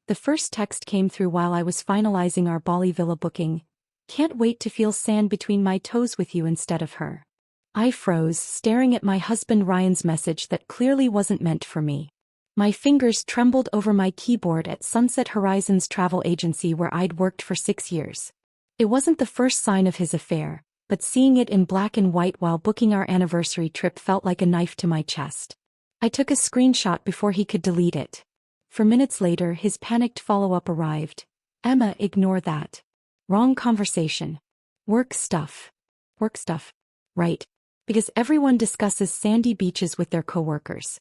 The first text came through while I was finalizing our Bali villa booking. Can't wait to feel sand between my toes with you instead of her. I froze, staring at my husband Ryan's message that clearly wasn't meant for me. My fingers trembled over my keyboard at Sunset Horizons travel agency where I'd worked for 6 years. It wasn't the first sign of his affair, but seeing it in black and white while booking our anniversary trip felt like a knife to my chest. I took a screenshot before he could delete it. For minutes later, his panicked follow-up arrived. Emma, ignore that. Wrong conversation. Work stuff. Work stuff. Right. Because everyone discusses sandy beaches with their coworkers.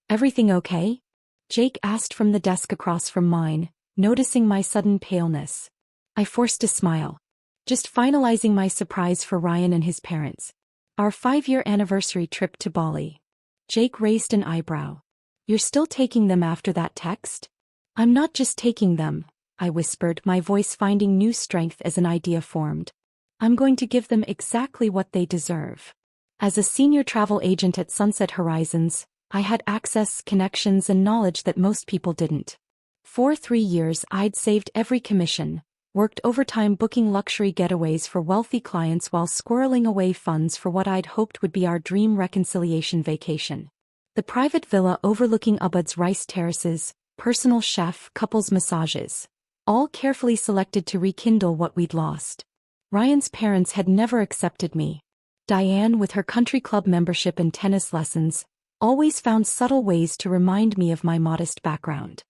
Everything okay? Jake asked from the desk across from mine, noticing my sudden paleness. I forced a smile. Just finalizing my surprise for Ryan and his parents. Our 5-year anniversary trip to Bali. Jake raised an eyebrow. You're still taking them after that text? I'm not just taking them, I whispered, my voice finding new strength as an idea formed. I'm going to give them exactly what they deserve. As a senior travel agent at Sunset Horizons, I had access, connections, and knowledge that most people didn't. For 3 years, I'd saved every commission, worked overtime booking luxury getaways for wealthy clients while squirreling away funds for what I'd hoped would be our dream reconciliation vacation. The private villa overlooking Ubud's rice terraces, personal chef, couples massages. All carefully selected to rekindle what we'd lost. Ryan's parents had never accepted me. Diane, with her country club membership and tennis lessons, always found subtle ways to remind me of my modest background.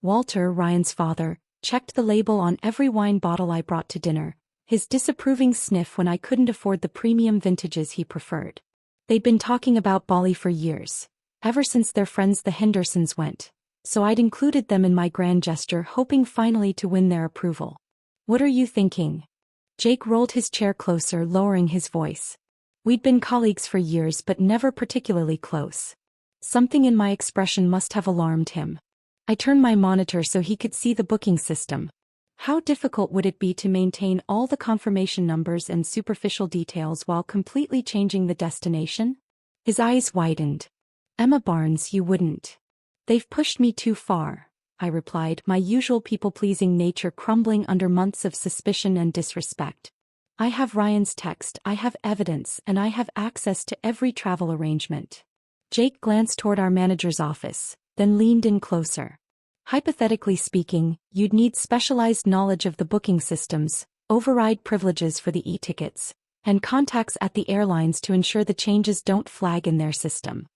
Walter, Ryan's father, checked the label on every wine bottle I brought to dinner, his disapproving sniff when I couldn't afford the premium vintages he preferred. They'd been talking about Bali for years, ever since their friends the Hendersons went, so I'd included them in my grand gesture, hoping finally to win their approval. What are you thinking? Jake rolled his chair closer, lowering his voice. We'd been colleagues for years but never particularly close. Something in my expression must have alarmed him. I turned my monitor so he could see the booking system. How difficult would it be to maintain all the confirmation numbers and superficial details while completely changing the destination? His eyes widened. Emma Barnes, you wouldn't. They've pushed me too far, I replied, my usual people-pleasing nature crumbling under months of suspicion and disrespect. I have Ryan's text, I have evidence, and I have access to every travel arrangement. Jake glanced toward our manager's office, then leaned in closer. Hypothetically speaking, you'd need specialized knowledge of the booking systems, override privileges for the e-tickets, and contacts at the airlines to ensure the changes don't flag in their system.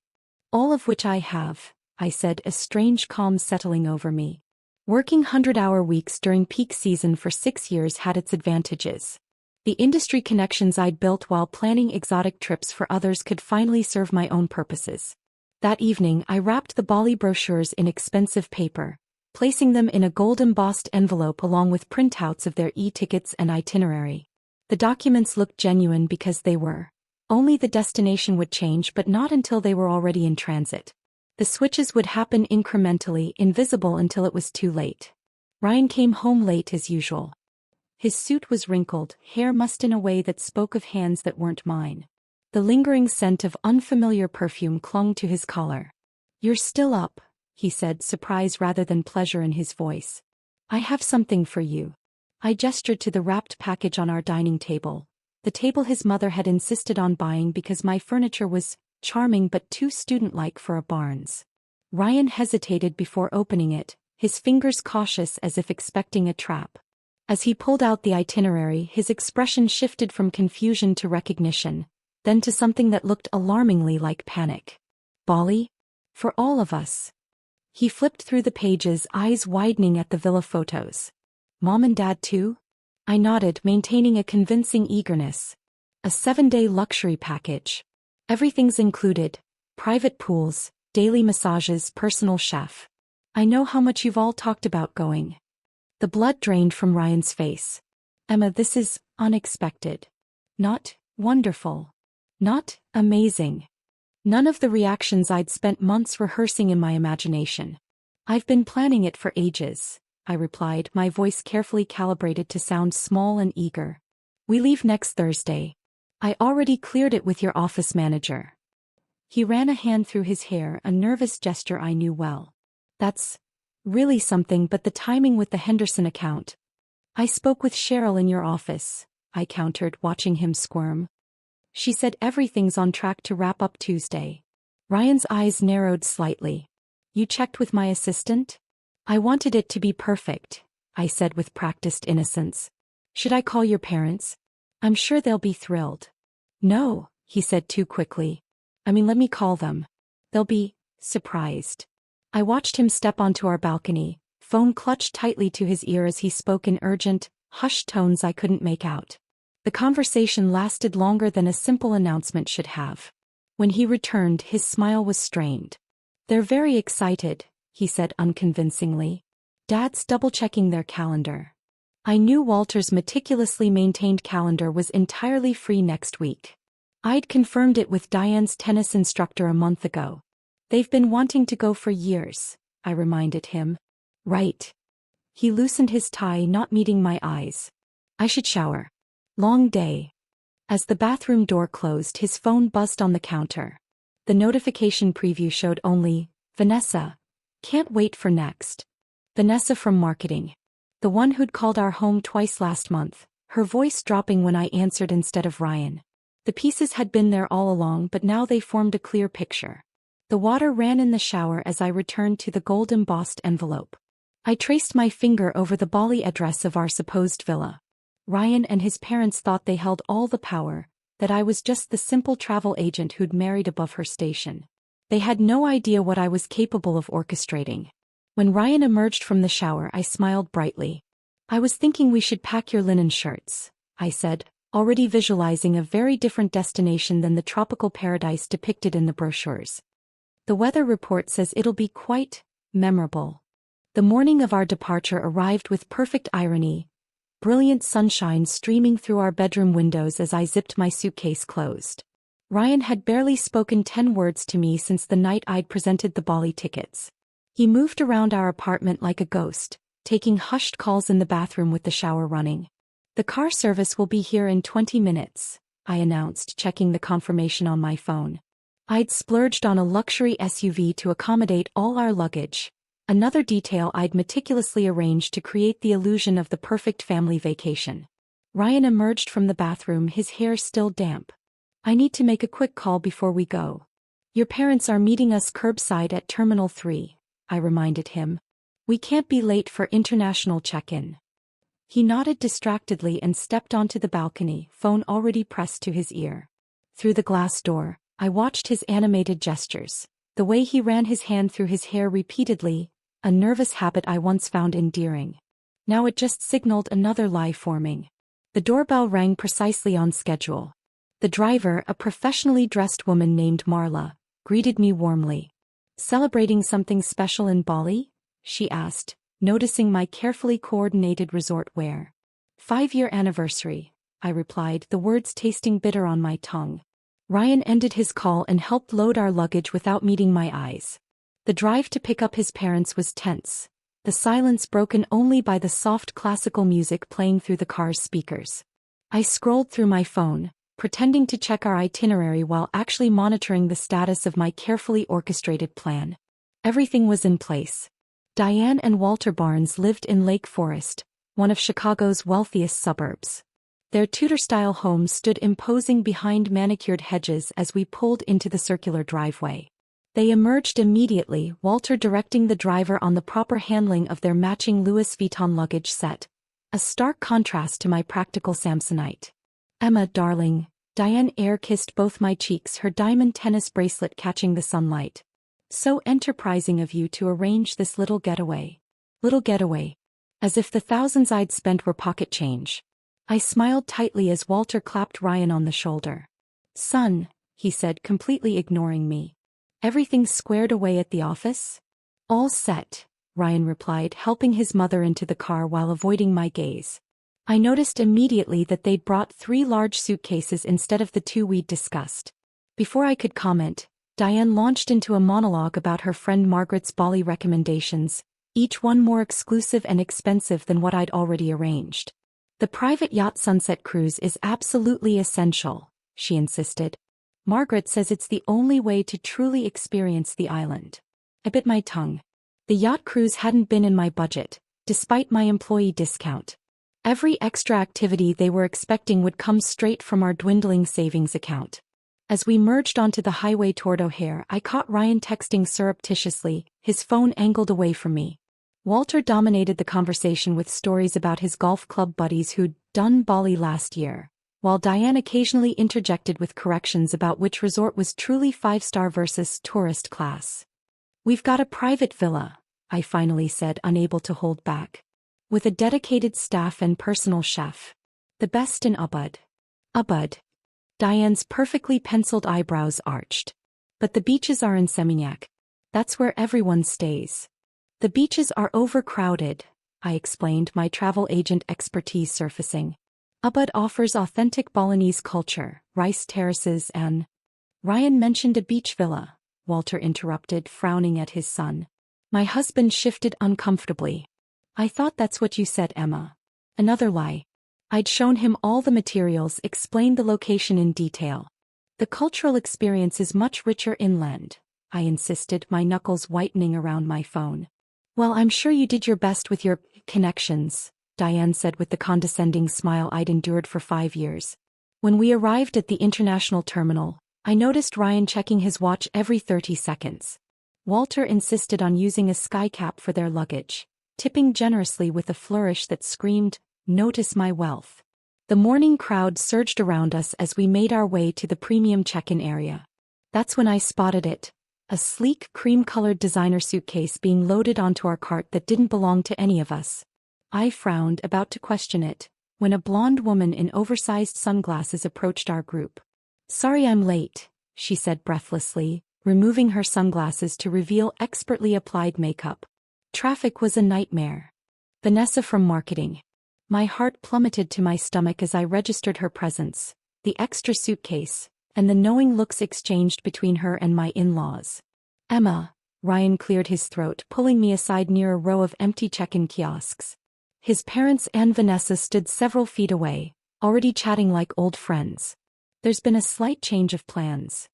All of which I have, I said, a strange calm settling over me. Working 100-hour weeks during peak season for 6 years had its advantages. The industry connections I'd built while planning exotic trips for others could finally serve my own purposes. That evening, I wrapped the Bali brochures in expensive paper, placing them in a gold-embossed envelope along with printouts of their e-tickets and itinerary. The documents looked genuine because they were. Only the destination would change, but not until they were already in transit. The switches would happen incrementally, invisible until it was too late. Ryan came home late as usual. His suit was wrinkled, hair mussed in a way that spoke of hands that weren't mine. The lingering scent of unfamiliar perfume clung to his collar. You're still up, he said, surprise rather than pleasure in his voice. I have something for you. I gestured to the wrapped package on our dining table, the table his mother had insisted on buying because my furniture was charming but too student-like for a Barnes. Ryan hesitated before opening it, his fingers cautious as if expecting a trap. As he pulled out the itinerary, his expression shifted from confusion to recognition, then to something that looked alarmingly like panic. Bali? For all of us. He flipped through the pages, eyes widening at the villa photos. Mom and Dad too? I nodded, maintaining a convincing eagerness. A 7-day luxury package. Everything's included. Private pools, daily massages, personal chef. I know how much you've all talked about going. The blood drained from Ryan's face. Emma, this is unexpected. Not wonderful. Not amazing. None of the reactions I'd spent months rehearsing in my imagination. I've been planning it for ages, I replied, my voice carefully calibrated to sound small and eager. We leave next Thursday. I already cleared it with your office manager. He ran a hand through his hair, a nervous gesture I knew well. That's Really something, but the timing with the Henderson account. I spoke with Cheryl in your office, I countered, watching him squirm. She said everything's on track to wrap up Tuesday. Ryan's eyes narrowed slightly. You checked with my assistant? I wanted it to be perfect, I said with practiced innocence. Should I call your parents? I'm sure they'll be thrilled. No, he said too quickly. Let me call them. They'll be surprised. I watched him step onto our balcony, phone clutched tightly to his ear as he spoke in urgent, hushed tones I couldn't make out. The conversation lasted longer than a simple announcement should have. When he returned, his smile was strained. They're very excited, he said unconvincingly. Dad's double-checking their calendar. I knew Walter's meticulously maintained calendar was entirely free next week. I'd confirmed it with Diane's tennis instructor a month ago. They've been wanting to go for years, I reminded him. Right. He loosened his tie, not meeting my eyes. I should shower. Long day. As the bathroom door closed, his phone buzzed on the counter. The notification preview showed only, Vanessa. Can't wait for next. Vanessa from marketing. The one who'd called our home twice last month, her voice dropping when I answered instead of Ryan. The pieces had been there all along, but now they formed a clear picture. The water ran in the shower as I returned to the gold-embossed envelope. I traced my finger over the Bali address of our supposed villa. Ryan and his parents thought they held all the power, that I was just the simple travel agent who'd married above her station. They had no idea what I was capable of orchestrating. When Ryan emerged from the shower, I smiled brightly. I was thinking we should pack your linen shirts, I said, already visualizing a very different destination than the tropical paradise depicted in the brochures. The weather report says it'll be quite memorable. The morning of our departure arrived with perfect irony, brilliant sunshine streaming through our bedroom windows as I zipped my suitcase closed. Ryan had barely spoken 10 words to me since the night I'd presented the Bali tickets. He moved around our apartment like a ghost, taking hushed calls in the bathroom with the shower running. The car service will be here in 20 minutes, I announced, checking the confirmation on my phone. I'd splurged on a luxury SUV to accommodate all our luggage, another detail I'd meticulously arranged to create the illusion of the perfect family vacation. Ryan emerged from the bathroom, his hair still damp. I need to make a quick call before we go. Your parents are meeting us curbside at Terminal 3, I reminded him. We can't be late for international check-in. He nodded distractedly and stepped onto the balcony, phone already pressed to his ear. Through the glass door, I watched his animated gestures, the way he ran his hand through his hair repeatedly, a nervous habit I once found endearing. Now it just signaled another lie forming. The doorbell rang precisely on schedule. The driver, a professionally dressed woman named Marla, greeted me warmly. Celebrating something special in Bali? She asked, noticing my carefully coordinated resort wear. 5-year anniversary, I replied, the words tasting bitter on my tongue. Ryan ended his call and helped load our luggage without meeting my eyes. The drive to pick up his parents was tense, the silence broken only by the soft classical music playing through the car's speakers. I scrolled through my phone, pretending to check our itinerary while actually monitoring the status of my carefully orchestrated plan. Everything was in place. Diane and Walter Barnes lived in Lake Forest, one of Chicago's wealthiest suburbs. Their Tudor-style home stood imposing behind manicured hedges as we pulled into the circular driveway. They emerged immediately, Walter directing the driver on the proper handling of their matching Louis Vuitton luggage set, a stark contrast to my practical Samsonite. Emma, darling, Diane air-kissed both my cheeks, her diamond tennis bracelet catching the sunlight. So enterprising of you to arrange this little getaway. Little getaway. As if the thousands I'd spent were pocket change. I smiled tightly as Walter clapped Ryan on the shoulder. Son, he said, completely ignoring me. Everything squared away at the office? All set, Ryan replied, helping his mother into the car while avoiding my gaze. I noticed immediately that they'd brought 3 large suitcases instead of the 2 we'd discussed. Before I could comment, Diane launched into a monologue about her friend Margaret's Bali recommendations, each one more exclusive and expensive than what I'd already arranged. The private yacht sunset cruise is absolutely essential, she insisted. Margaret says it's the only way to truly experience the island. I bit my tongue. The yacht cruise hadn't been in my budget, despite my employee discount. Every extra activity they were expecting would come straight from our dwindling savings account. As we merged onto the highway toward O'Hare, I caught Ryan texting surreptitiously, his phone angled away from me. Walter dominated the conversation with stories about his golf club buddies who'd done Bali last year, while Diane occasionally interjected with corrections about which resort was truly 5-star versus tourist class. "We've got a private villa," I finally said, unable to hold back. "With a dedicated staff and personal chef. The best in Ubud." "Ubud." Diane's perfectly penciled eyebrows arched. "But the beaches are in Seminyak. That's where everyone stays." "The beaches are overcrowded," I explained, my travel agent expertise surfacing. "Ubud offers authentic Balinese culture, rice terraces and—" "Ryan mentioned a beach villa," Walter interrupted, frowning at his son. My husband shifted uncomfortably. "I thought that's what you said, Emma." Another lie. I'd shown him all the materials, explained the location in detail. "The cultural experience is much richer inland," I insisted, my knuckles whitening around my phone. "Well, I'm sure you did your best with your connections," Diane said with the condescending smile I'd endured for 5 years. When we arrived at the international terminal, I noticed Ryan checking his watch every 30 seconds. Walter insisted on using a skycap for their luggage, tipping generously with a flourish that screamed, "Notice my wealth." The morning crowd surged around us as we made our way to the premium check-in area. That's when I spotted it, a sleek, cream-colored designer suitcase being loaded onto our cart that didn't belong to any of us. I frowned, about to question it, when a blonde woman in oversized sunglasses approached our group. "Sorry I'm late," she said breathlessly, removing her sunglasses to reveal expertly applied makeup. "Traffic was a nightmare." "Vanessa from marketing." My heart plummeted to my stomach as I registered her presence, the extra suitcase, and the knowing looks exchanged between her and my in-laws. "Emma," Ryan cleared his throat, pulling me aside near a row of empty check-in kiosks. His parents and Vanessa stood several feet away, already chatting like old friends. "There's been a slight change of plans."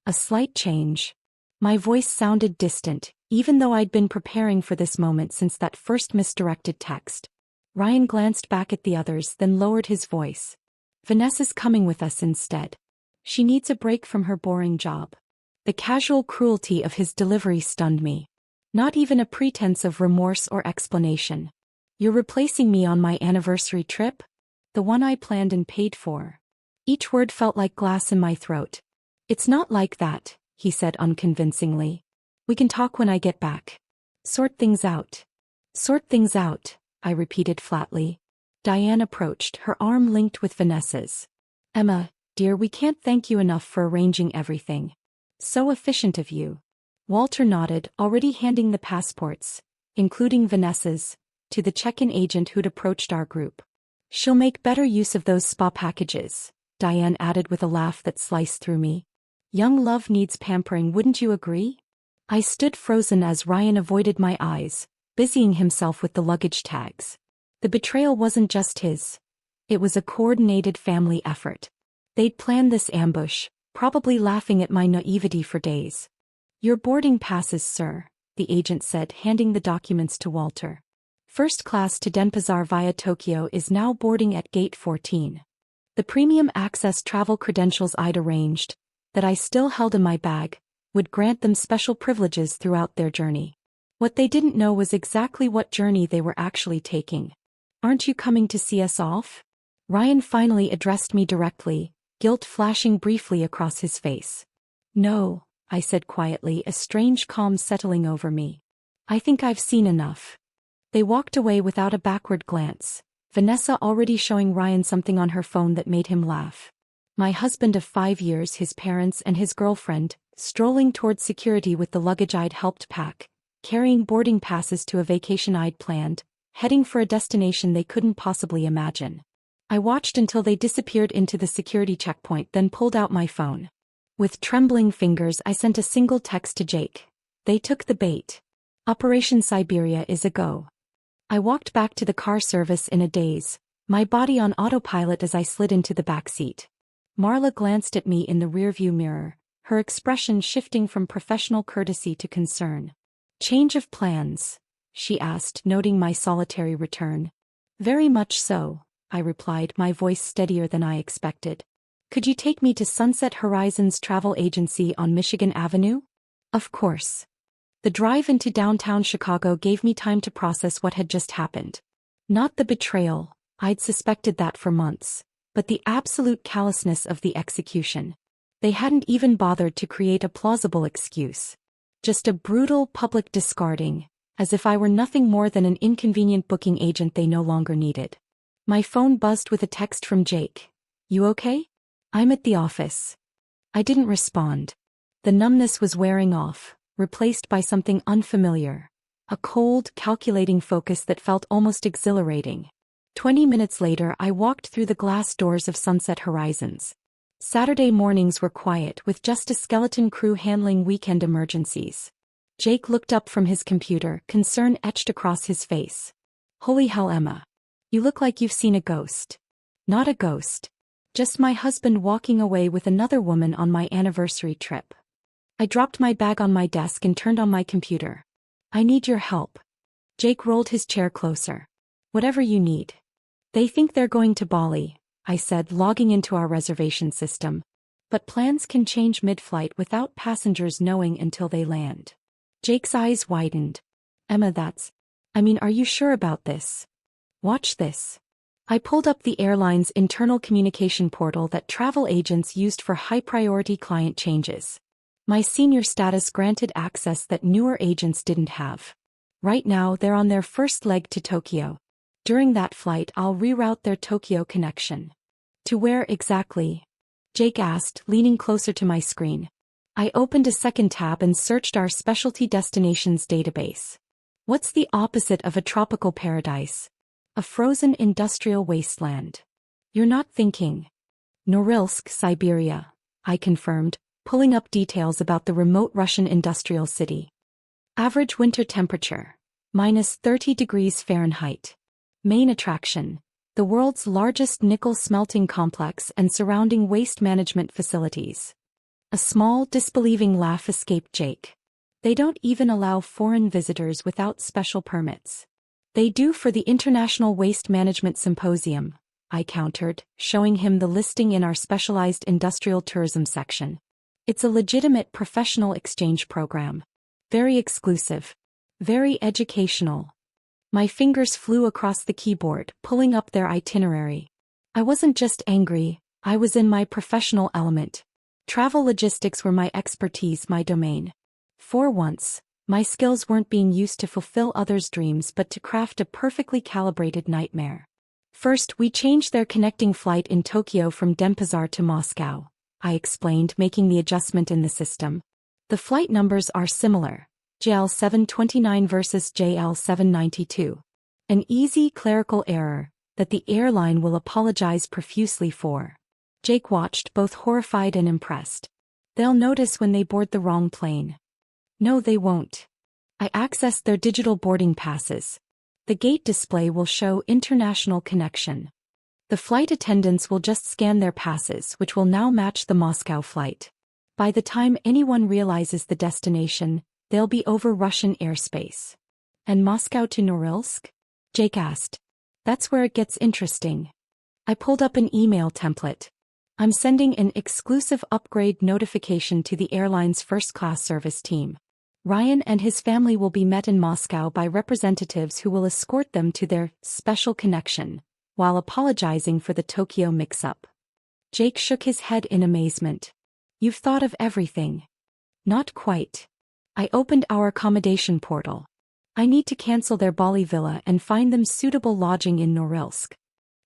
"A slight change?" My voice sounded distant, even though I'd been preparing for this moment since that first misdirected text. Ryan glanced back at the others, then lowered his voice. "Vanessa's coming with us instead. She needs a break from her boring job." The casual cruelty of his delivery stunned me. Not even a pretense of remorse or explanation. "You're replacing me on my anniversary trip? The one I planned and paid for?" Each word felt like glass in my throat. "It's not like that," he said unconvincingly. "We can talk when I get back. Sort things out." "Sort things out," I repeated flatly. Diane approached, her arm linked with Vanessa's. "Emma, dear, we can't thank you enough for arranging everything. So efficient of you." Walter nodded, already handing the passports, including Vanessa's, to the check-in agent who'd approached our group. "She'll make better use of those spa packages," Diane added with a laugh that sliced through me. "Young love needs pampering, wouldn't you agree?" I stood frozen as Ryan avoided my eyes, busying himself with the luggage tags. The betrayal wasn't just his. It was a coordinated family effort. They'd planned this ambush, probably laughing at my naivety for days. "Your boarding passes, sir," the agent said, handing the documents to Walter. "First class to Denpasar via Tokyo is now boarding at Gate 14. The premium access travel credentials I'd arranged, that I still held in my bag, would grant them special privileges throughout their journey. What they didn't know was exactly what journey they were actually taking. "Aren't you coming to see us off?" Ryan finally addressed me directly, guilt flashing briefly across his face. "No," I said quietly, a strange calm settling over me. "I think I've seen enough." They walked away without a backward glance, Vanessa already showing Ryan something on her phone that made him laugh. My husband of 5 years, his parents and his girlfriend, strolling towards security with the luggage I'd helped pack, carrying boarding passes to a vacation I'd planned, heading for a destination they couldn't possibly imagine. I watched until they disappeared into the security checkpoint, then pulled out my phone. With trembling fingers, I sent a single text to Jake. They took the bait. Operation Siberia is a go. I walked back to the car service in a daze, my body on autopilot as I slid into the back seat. Marla glanced at me in the rearview mirror, her expression shifting from professional courtesy to concern. Change of plans? She asked, noting my solitary return. Very much so, I replied, my voice steadier than I expected. Could you take me to Sunset Horizons Travel Agency on Michigan Avenue? Of course. The drive into downtown Chicago gave me time to process what had just happened. Not the betrayal, I'd suspected that for months, but the absolute callousness of the execution. They hadn't even bothered to create a plausible excuse. Just a brutal public discarding, as if I were nothing more than an inconvenient booking agent they no longer needed. My phone buzzed with a text from Jake. You okay? I'm at the office. I didn't respond. The numbness was wearing off, replaced by something unfamiliar. A cold, calculating focus that felt almost exhilarating. 20 minutes later, I walked through the glass doors of Sunset Horizons. Saturday mornings were quiet, with just a skeleton crew handling weekend emergencies. Jake looked up from his computer, concern etched across his face. Holy hell, Emma. You look like you've seen a ghost. Not a ghost. Just my husband walking away with another woman on my anniversary trip. I dropped my bag on my desk and turned on my computer. I need your help. Jake rolled his chair closer. Whatever you need. They think they're going to Bali, I said, logging into our reservation system. But plans can change mid-flight without passengers knowing until they land. Jake's eyes widened. Emma, are you sure about this? Watch this. I pulled up the airline's internal communication portal that travel agents used for high-priority client changes. My senior status granted access that newer agents didn't have. Right now, they're on their first leg to Tokyo. During that flight, I'll reroute their Tokyo connection. To where exactly? Jake asked, leaning closer to my screen. I opened a second tab and searched our specialty destinations database. What's the opposite of a tropical paradise? A frozen industrial wasteland. You're not thinking. Norilsk, Siberia, I confirmed, pulling up details about the remote Russian industrial city. Average winter temperature, -30 degrees Fahrenheit. Main attraction, the world's largest nickel smelting complex and surrounding waste management facilities. A small, disbelieving laugh escaped Jake. They don't even allow foreign visitors without special permits. They do for the International Waste Management Symposium, I countered, showing him the listing in our specialized industrial tourism section. It's a legitimate professional exchange program. Very exclusive. Very educational. My fingers flew across the keyboard, pulling up their itinerary. I wasn't just angry, I was in my professional element. Travel logistics were my expertise, my domain. For once, my skills weren't being used to fulfill others' dreams but to craft a perfectly calibrated nightmare. First, we changed their connecting flight in Tokyo from Denpasar to Moscow, I explained, making the adjustment in the system. The flight numbers are similar, JL 729 versus JL 792. An easy clerical error that the airline will apologize profusely for. Jake watched, both horrified and impressed. They'll notice when they board the wrong plane. No, they won't. I accessed their digital boarding passes. The gate display will show international connection. The flight attendants will just scan their passes, which will now match the Moscow flight. By the time anyone realizes the destination, they'll be over Russian airspace. And Moscow to Norilsk? Jake asked. That's where it gets interesting. I pulled up an email template. I'm sending an exclusive upgrade notification to the airline's first-class service team. Ryan and his family will be met in Moscow by representatives who will escort them to their special connection, while apologizing for the Tokyo mix-up. Jake shook his head in amazement. You've thought of everything. Not quite. I opened our accommodation portal. I need to cancel their Bali villa and find them suitable lodging in Norilsk.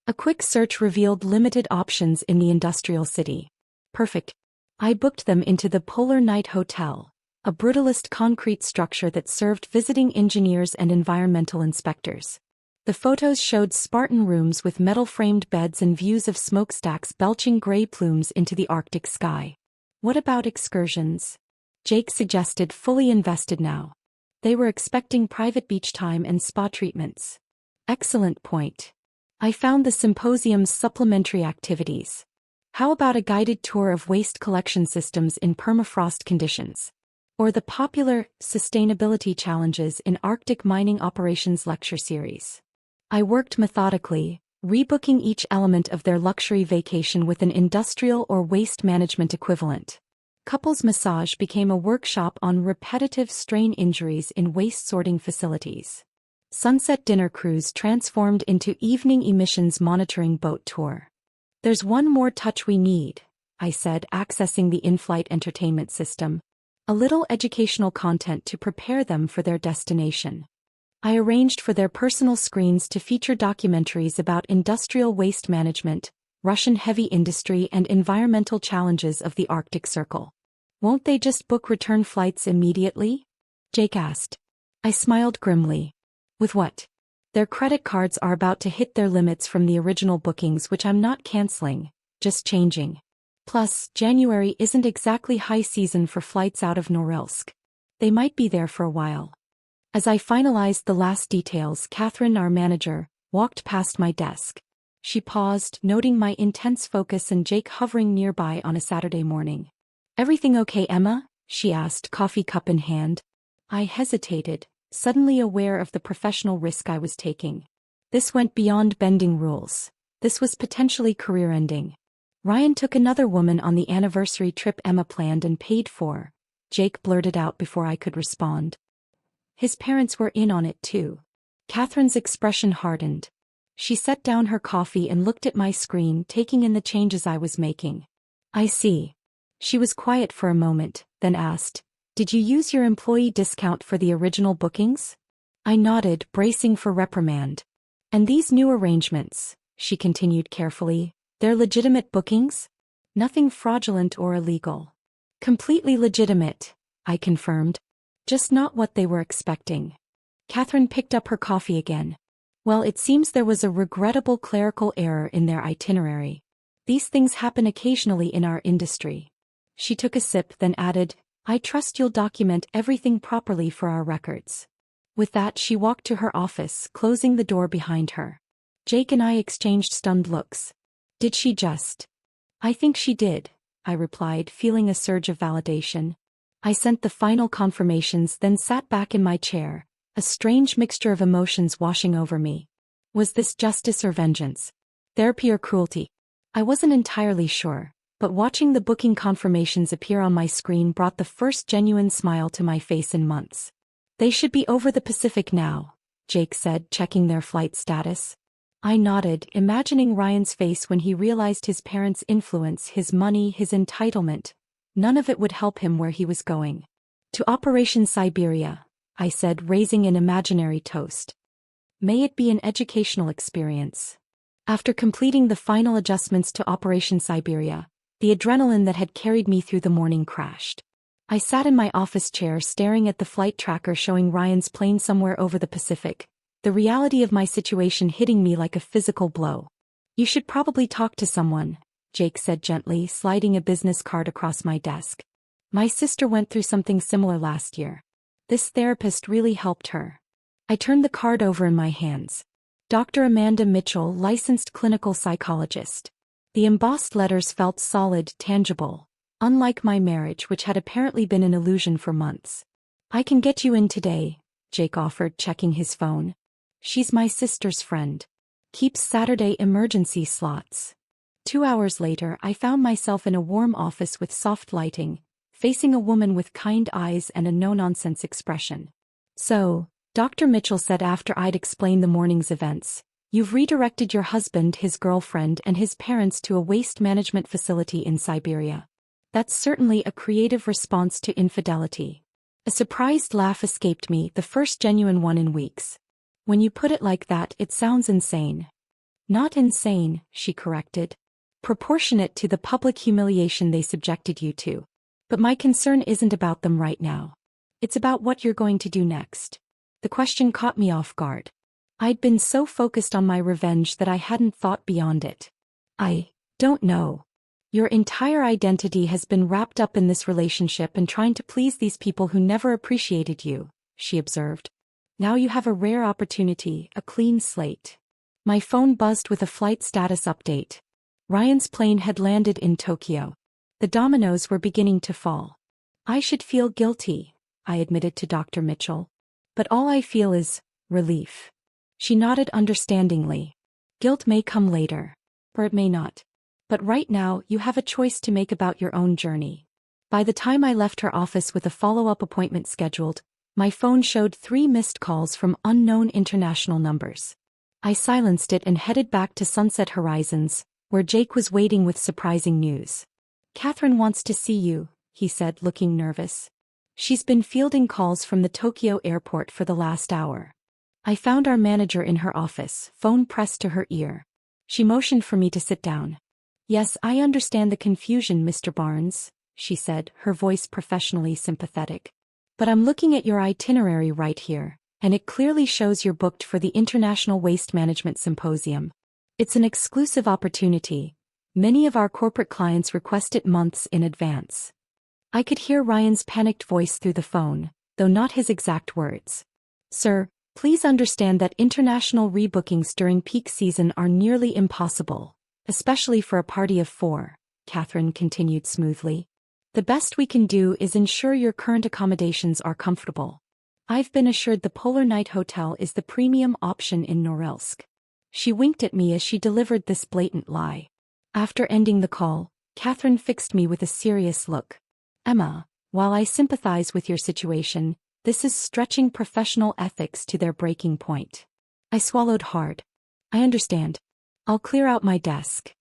A quick search revealed limited options in the industrial city. Perfect. I booked them into the Polar Night Hotel, a brutalist concrete structure that served visiting engineers and environmental inspectors. The photos showed Spartan rooms with metal-framed beds and views of smokestacks belching gray plumes into the Arctic sky. What about excursions? Jake suggested, fully invested now. They were expecting private beach time and spa treatments. Excellent point. I found the symposium's supplementary activities. How about a guided tour of waste collection systems in permafrost conditions? or the popular Sustainability Challenges in Arctic Mining Operations lecture series. I worked methodically, rebooking each element of their luxury vacation with an industrial or waste management equivalent. Couples massage became a workshop on repetitive strain injuries in waste sorting facilities. Sunset dinner cruise transformed into evening emissions monitoring boat tour. There's one more touch we need, I said, accessing the in-flight entertainment system. A little educational content to prepare them for their destination. I arranged for their personal screens to feature documentaries about industrial waste management, Russian heavy industry and environmental challenges of the Arctic Circle. Won't they just book return flights immediately? Jake asked. I smiled grimly. With what? Their credit cards are about to hit their limits from the original bookings, which I'm not canceling, just changing. Plus, January isn't exactly high season for flights out of Norilsk. They might be there for a while. As I finalized the last details, Catherine, our manager, walked past my desk. She paused, noting my intense focus and Jake hovering nearby on a Saturday morning. Everything okay, Emma? She asked, coffee cup in hand. I hesitated, suddenly aware of the professional risk I was taking. This went beyond bending rules. This was potentially career-ending. Ryan took another woman on the anniversary trip Emma planned and paid for, Jake blurted out before I could respond. His parents were in on it too. Catherine's expression hardened. She set down her coffee and looked at my screen, taking in the changes I was making. I see. She was quiet for a moment, then asked, Did you use your employee discount for the original bookings? I nodded, bracing for reprimand. And these new arrangements, she continued carefully, they're legitimate bookings? Nothing fraudulent or illegal. Completely legitimate, I confirmed. Just not what they were expecting. Catherine picked up her coffee again. Well, it seems there was a regrettable clerical error in their itinerary. These things happen occasionally in our industry. She took a sip, then added, I trust you'll document everything properly for our records. With that, she walked to her office, closing the door behind her. Jake and I exchanged stunned looks. Did she just? I think she did, I replied, feeling a surge of validation. I sent the final confirmations, then sat back in my chair, a strange mixture of emotions washing over me. Was this justice or vengeance? Therapy or cruelty? I wasn't entirely sure, but watching the booking confirmations appear on my screen brought the first genuine smile to my face in months. They should be over the Pacific now, Jake said, checking their flight status. I nodded, imagining Ryan's face when he realized his parents' influence, his money, his entitlement. None of it would help him where he was going. To Operation Siberia, I said, raising an imaginary toast. May it be an educational experience. After completing the final adjustments to Operation Siberia, the adrenaline that had carried me through the morning crashed. I sat in my office chair staring at the flight tracker showing Ryan's plane somewhere over the Pacific, the reality of my situation hitting me like a physical blow. You should probably talk to someone, Jake said gently, sliding a business card across my desk. My sister went through something similar last year. This therapist really helped her. I turned the card over in my hands. Dr. Amanda Mitchell, licensed clinical psychologist. The embossed letters felt solid, tangible, unlike my marriage, which had apparently been an illusion for months. I can get you in today, Jake offered, checking his phone. She's my sister's friend. Keeps Saturday emergency slots. 2 hours later, I found myself in a warm office with soft lighting, facing a woman with kind eyes and a no-nonsense expression. So, Dr. Mitchell said after I'd explained the morning's events, you've redirected your husband, his girlfriend, and his parents to a waste management facility in Siberia. That's certainly a creative response to infidelity. A surprised laugh escaped me, the first genuine one in weeks. When you put it like that, it sounds insane. Not insane, she corrected. Proportionate to the public humiliation they subjected you to. But my concern isn't about them right now. It's about what you're going to do next. The question caught me off guard. I'd been so focused on my revenge that I hadn't thought beyond it. I don't know. Your entire identity has been wrapped up in this relationship and trying to please these people who never appreciated you, she observed. Now you have a rare opportunity, a clean slate. My phone buzzed with a flight status update. Ryan's plane had landed in Tokyo. The dominoes were beginning to fall. I should feel guilty, I admitted to Dr. Mitchell. But all I feel is relief. She nodded understandingly. Guilt may come later. Or it may not. But right now, you have a choice to make about your own journey. By the time I left her office with a follow-up appointment scheduled, my phone showed 3 missed calls from unknown international numbers. I silenced it and headed back to Sunset Horizons, where Jake was waiting with surprising news. Catherine wants to see you, he said, looking nervous. She's been fielding calls from the Tokyo airport for the last hour. I found our manager in her office, phone pressed to her ear. She motioned for me to sit down. Yes, I understand the confusion, Mr. Barnes, she said, her voice professionally sympathetic. But I'm looking at your itinerary right here, and it clearly shows you're booked for the International Waste Management Symposium. It's an exclusive opportunity. Many of our corporate clients request it months in advance. I could hear Ryan's panicked voice through the phone, though not his exact words. Sir, please understand that international rebookings during peak season are nearly impossible, especially for a party of 4, Catherine continued smoothly. The best we can do is ensure your current accommodations are comfortable. I've been assured the Polar Night Hotel is the premium option in Norilsk. She winked at me as she delivered this blatant lie. After ending the call, Catherine fixed me with a serious look. Emma, while I sympathize with your situation, this is stretching professional ethics to their breaking point. I swallowed hard. I understand. I'll clear out my desk.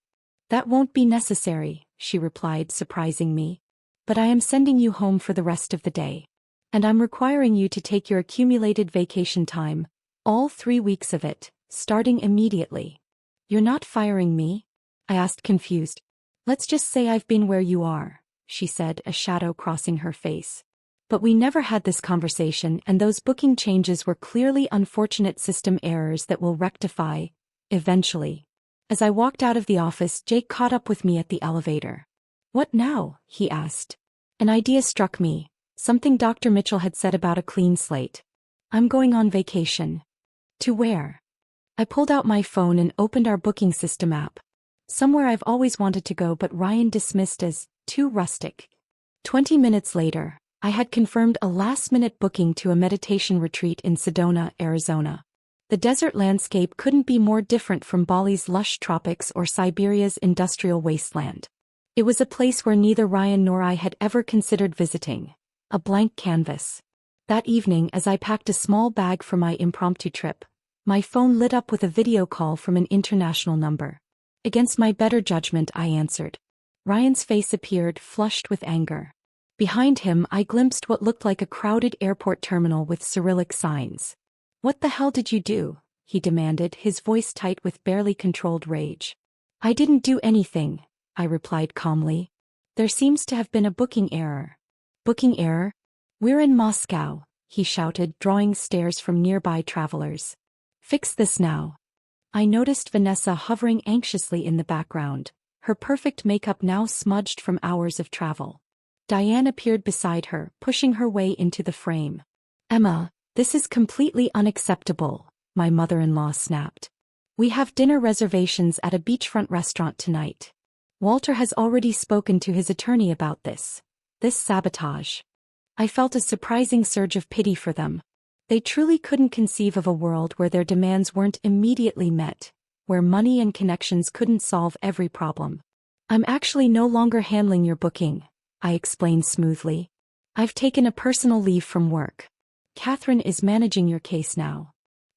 That won't be necessary, she replied, surprising me. But I am sending you home for the rest of the day. And I'm requiring you to take your accumulated vacation time, all 3 weeks of it, starting immediately. You're not firing me? I asked, confused. Let's just say I've been where you are, she said, a shadow crossing her face. But we never had this conversation, and those booking changes were clearly unfortunate system errors that will rectify, eventually. As I walked out of the office, Jake caught up with me at the elevator. What now? He asked. An idea struck me, something Dr. Mitchell had said about a clean slate. I'm going on vacation. To where? I pulled out my phone and opened our booking system app. Somewhere I've always wanted to go but Ryan dismissed as too rustic. 20 minutes later, I had confirmed a last-minute booking to a meditation retreat in Sedona, Arizona. The desert landscape couldn't be more different from Bali's lush tropics or Siberia's industrial wasteland. It was a place where neither Ryan nor I had ever considered visiting. A blank canvas. That evening, as I packed a small bag for my impromptu trip, my phone lit up with a video call from an international number. Against my better judgment, I answered. Ryan's face appeared, flushed with anger. Behind him, I glimpsed what looked like a crowded airport terminal with Cyrillic signs. What the hell did you do? He demanded, his voice tight with barely controlled rage. I didn't do anything, I replied calmly. There seems to have been a booking error. Booking error? We're in Moscow, he shouted, drawing stares from nearby travelers. Fix this now. I noticed Vanessa hovering anxiously in the background, her perfect makeup now smudged from hours of travel. Diane appeared beside her, pushing her way into the frame. Emma, this is completely unacceptable, my mother-in-law snapped. We have dinner reservations at a beachfront restaurant tonight. Walter has already spoken to his attorney about this. This sabotage. I felt a surprising surge of pity for them. They truly couldn't conceive of a world where their demands weren't immediately met, where money and connections couldn't solve every problem. I'm actually no longer handling your booking, I explained smoothly. I've taken a personal leave from work. Catherine is managing your case now.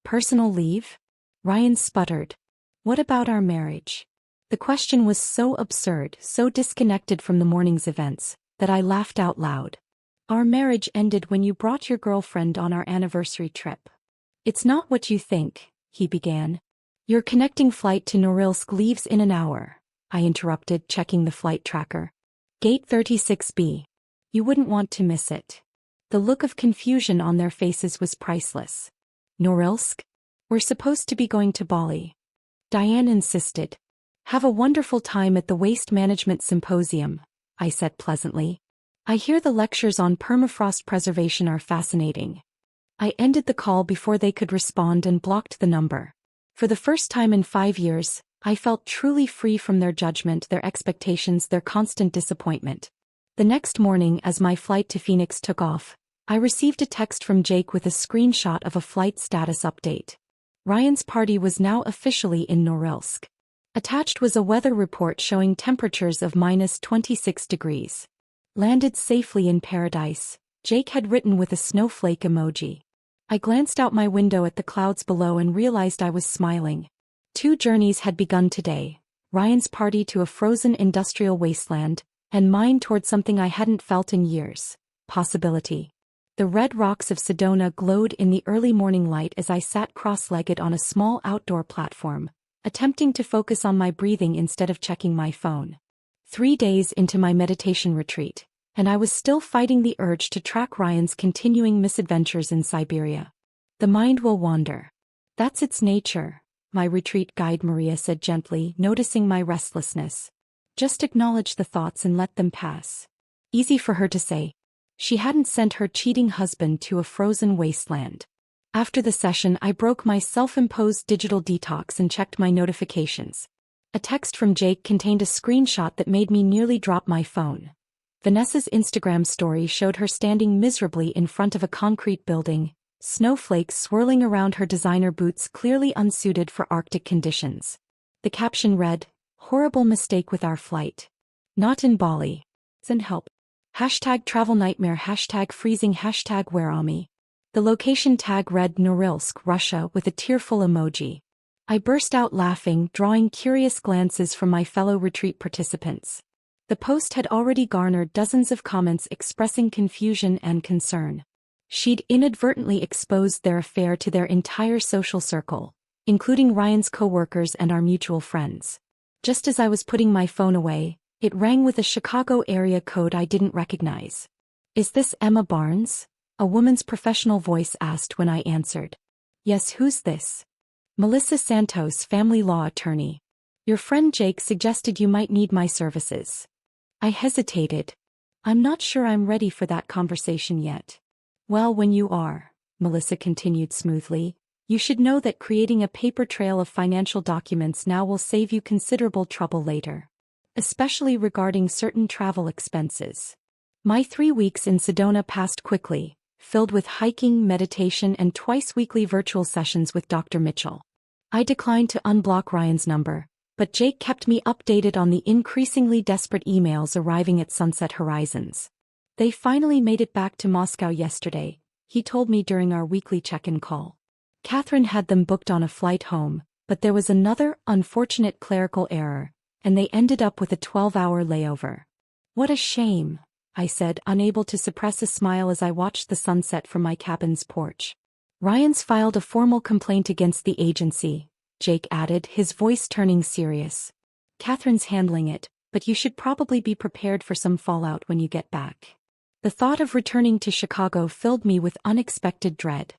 Personal leave? Ryan sputtered. What about our marriage? The question was so absurd, so disconnected from the morning's events, that I laughed out loud. Our marriage ended when you brought your girlfriend on our anniversary trip. It's not what you think, he began. Your connecting flight to Norilsk leaves in an hour, I interrupted, checking the flight tracker. Gate 36B. You wouldn't want to miss it. The look of confusion on their faces was priceless. Norilsk? We're supposed to be going to Bali. Diane insisted. Have a wonderful time at the Waste Management Symposium, I said pleasantly. I hear the lectures on permafrost preservation are fascinating. I ended the call before they could respond and blocked the number. For the first time in 5 years, I felt truly free from their judgment, their expectations, their constant disappointment. The next morning, as my flight to Phoenix took off, I received a text from Jake with a screenshot of a flight status update. Ryan's party was now officially in Norilsk. Attached was a weather report showing temperatures of -26 degrees. Landed safely in paradise, Jake had written with a snowflake emoji. I glanced out my window at the clouds below and realized I was smiling. 2 journeys had begun today, Ryan's party to a frozen industrial wasteland, and mine toward something I hadn't felt in years: possibility. The red rocks of Sedona glowed in the early morning light as I sat cross-legged on a small outdoor platform, attempting to focus on my breathing instead of checking my phone. 3 days into my meditation retreat, and I was still fighting the urge to track Ryan's continuing misadventures in Siberia. The mind will wander. That's its nature, my retreat guide Maria said gently, noticing my restlessness. Just acknowledge the thoughts and let them pass. Easy for her to say. She hadn't sent her cheating husband to a frozen wasteland. After the session, I broke my self-imposed digital detox and checked my notifications. A text from Jake contained a screenshot that made me nearly drop my phone. Vanessa's Instagram story showed her standing miserably in front of a concrete building, snowflakes swirling around her designer boots clearly unsuited for Arctic conditions. The caption read, "Horrible mistake with our flight. Not in Bali. Send help. #travel nightmare, #freezing, #where are me?" The location tag read Norilsk, Russia, with a tearful emoji. I burst out laughing, drawing curious glances from my fellow retreat participants. The post had already garnered dozens of comments expressing confusion and concern. She'd inadvertently exposed their affair to their entire social circle, including Ryan's co-workers and our mutual friends. Just as I was putting my phone away, it rang with a Chicago area code I didn't recognize. "Is this Emma Barnes?" a woman's professional voice asked when I answered. "Yes, who's this?" "Melissa Santos, family law attorney. Your friend Jake suggested you might need my services." I hesitated. "I'm not sure I'm ready for that conversation yet." "Well, when you are," Melissa continued smoothly, "you should know that creating a paper trail of financial documents now will save you considerable trouble later. Especially regarding certain travel expenses." My 3 weeks in Sedona passed quickly, filled with hiking, meditation, and twice-weekly virtual sessions with Dr. Mitchell. I declined to unblock Ryan's number, but Jake kept me updated on the increasingly desperate emails arriving at Sunset Horizons. "They finally made it back to Moscow yesterday," he told me during our weekly check-in call. Catherine had them booked on a flight home, but there was another unfortunate clerical error, and they ended up with a 12-hour layover. "What a shame," I said, unable to suppress a smile as I watched the sunset from my cabin's porch. "Ryan's filed a formal complaint against the agency," Jake added, his voice turning serious. "Catherine's handling it, but you should probably be prepared for some fallout when you get back." The thought of returning to Chicago filled me with unexpected dread.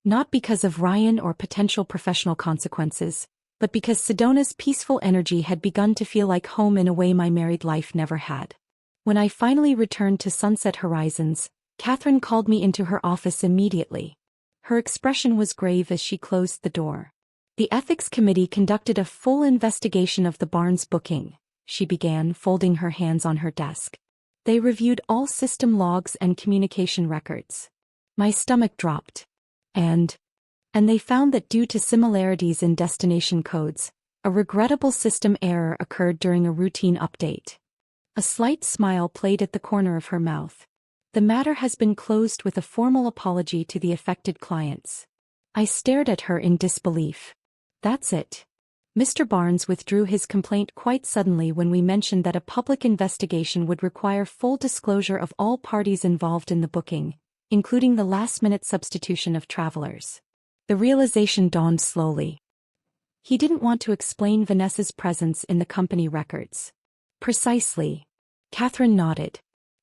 Not because of Ryan or potential professional consequences, but because Sedona's peaceful energy had begun to feel like home in a way my married life never had. When I finally returned to Sunset Horizons, Catherine called me into her office immediately. Her expression was grave as she closed the door. "The ethics committee conducted a full investigation of the Barnes booking," she began, folding her hands on her desk. "They reviewed all system logs and communication records." My stomach dropped. And they found that due to similarities in destination codes, a regrettable system error occurred during a routine update. A slight smile played at the corner of her mouth. "The matter has been closed with a formal apology to the affected clients." I stared at her in disbelief. "That's it." Mr. Barnes withdrew his complaint quite suddenly when we mentioned that a public investigation would require full disclosure of all parties involved in the booking, including the last-minute substitution of travelers. The realization dawned slowly. He didn't want to explain Vanessa's presence in the company records. "Precisely." Catherine nodded.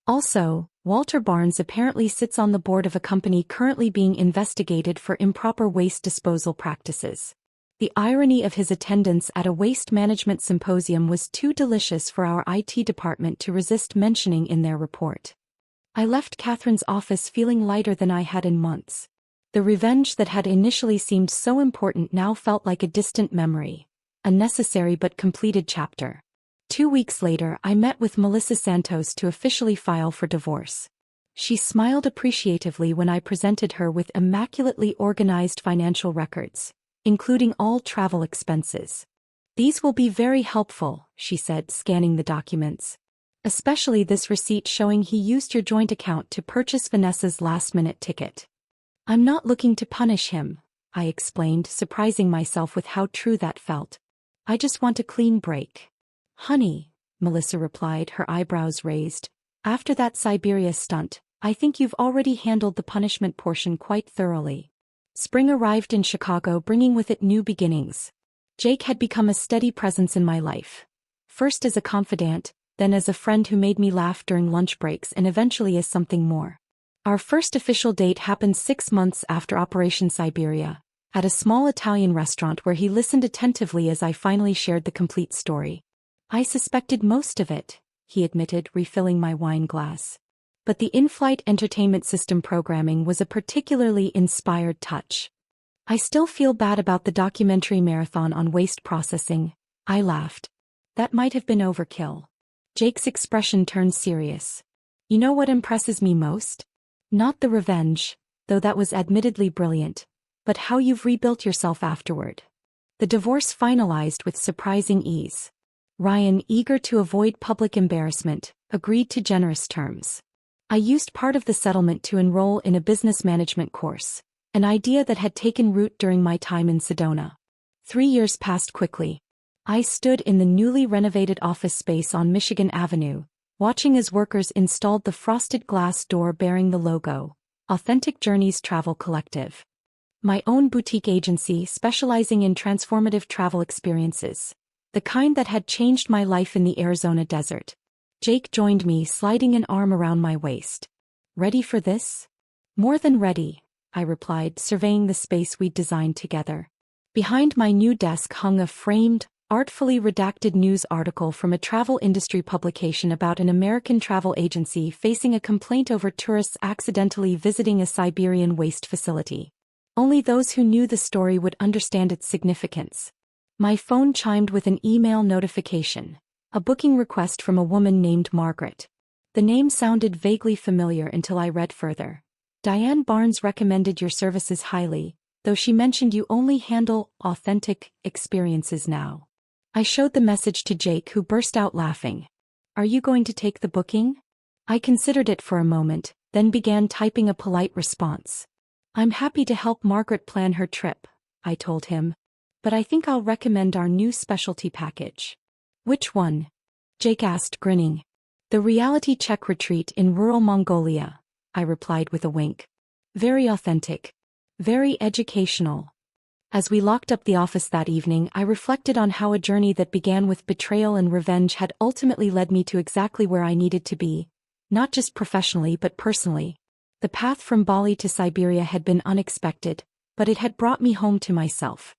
"Also, Walter Barnes apparently sits on the board of a company currently being investigated for improper waste disposal practices." The irony of his attendance at a waste management symposium was too delicious for our IT department to resist mentioning in their report. I left Catherine's office feeling lighter than I had in months. The revenge that had initially seemed so important now felt like a distant memory, a necessary but completed chapter. 2 weeks later, I met with Melissa Santos to officially file for divorce. She smiled appreciatively when I presented her with immaculately organized financial records, including all travel expenses. "These will be very helpful," she said, scanning the documents. "Especially this receipt showing he used your joint account to purchase Vanessa's last-minute ticket." "I'm not looking to punish him," I explained, surprising myself with how true that felt. "I just want a clean break." "Honey," Melissa replied, her eyebrows raised, "after that Siberia stunt, I think you've already handled the punishment portion quite thoroughly." Spring arrived in Chicago, bringing with it new beginnings. Jake had become a steady presence in my life. First as a confidant, then as a friend who made me laugh during lunch breaks, and eventually as something more. Our first official date happened 6 months after Operation Siberia, at a small Italian restaurant where he listened attentively as I finally shared the complete story. "I suspected most of it," he admitted, refilling my wine glass. "But the in-flight entertainment system programming was a particularly inspired touch. I still feel bad about the documentary marathon on waste processing," I laughed. "That might have been overkill." Jake's expression turned serious. "You know what impresses me most? Not the revenge, though that was admittedly brilliant, but how you've rebuilt yourself afterward." The divorce finalized with surprising ease. Ryan, eager to avoid public embarrassment, agreed to generous terms. I used part of the settlement to enroll in a business management course, an idea that had taken root during my time in Sedona. 3 years passed quickly. I stood in the newly renovated office space on Michigan Avenue, watching as workers installed the frosted glass door bearing the logo, Authentic Journeys Travel Collective. My own boutique agency specializing in transformative travel experiences, the kind that had changed my life in the Arizona desert. Jake joined me, sliding an arm around my waist. "Ready for this?" "More than ready," I replied, surveying the space we'd designed together. Behind my new desk hung a framed, artfully redacted news article from a travel industry publication about an American travel agency facing a complaint over tourists accidentally visiting a Siberian waste facility. Only those who knew the story would understand its significance. My phone chimed with an email notification, a booking request from a woman named Margaret. The name sounded vaguely familiar until I read further. "Diane Barnes recommended your services highly, though she mentioned you only handle authentic experiences now." I showed the message to Jake, who burst out laughing. "Are you going to take the booking?" I considered it for a moment, then began typing a polite response. "I'm happy to help Margaret plan her trip," I told him. "But I think I'll recommend our new specialty package." "Which one?" Jake asked, grinning. "The reality check retreat in rural Mongolia," I replied with a wink. "Very authentic. Very educational." As we locked up the office that evening, I reflected on how a journey that began with betrayal and revenge had ultimately led me to exactly where I needed to be, not just professionally but personally. The path from Bali to Siberia had been unexpected, but it had brought me home to myself.